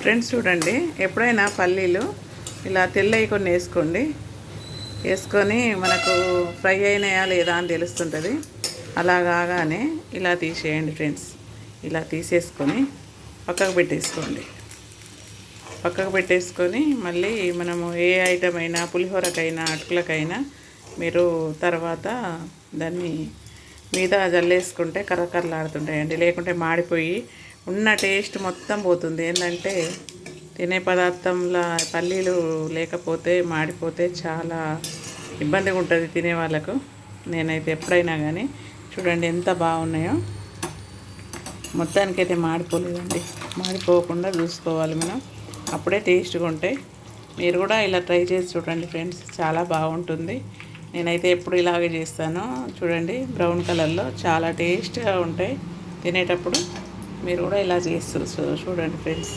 Friends చూడండి, ఎప్పుడైనా పల్లీలు ఇలా తెల్లవి కొన్ని వేసుకొని మనకు ఫ్రై అయినాయా లేదా అని తెలుస్తుంటుంది. అలా కాగానే ఇలా తీసేయండి ఫ్రెండ్స్. ఇలా తీసేసుకొని పక్కకు పెట్టేసుకొని మళ్ళీ మనము ఏ ఐటమ్ అయినా పులిహోరకైనా అటుకులకైనా మీరు తర్వాత దాన్ని మీద జల్లేసుకుంటే కర్రకర్రలాడుతుంటాయండి. లేకుంటే మాడిపోయి ఉన్న టేస్ట్ మొత్తం పోతుంది. ఏంటంటే తినే పదార్థంలో పల్లీలు లేకపోతే మాడిపోతే చాలా ఇబ్బందిగా ఉంటుంది తినే వాళ్ళకు. నేనైతే ఎప్పుడైనా కానీ చూడండి ఎంత బాగున్నాయో. మొత్తానికైతే మాడిపోలేదండి. మాడిపోకుండా చూసుకోవాలి మనం, అప్పుడే టేస్ట్గా ఉంటాయి. మీరు కూడా ఇలా ట్రై చేసి చూడండి ఫ్రెండ్స్, చాలా బాగుంటుంది. నేనైతే ఎప్పుడు ఇలాగే చేస్తాను. చూడండి బ్రౌన్ కలర్లో చాలా టేస్ట్గా ఉంటాయి తినేటప్పుడు. మీరు కూడా ఇలా చేస్తూ చూడండి ఫ్రెండ్స్.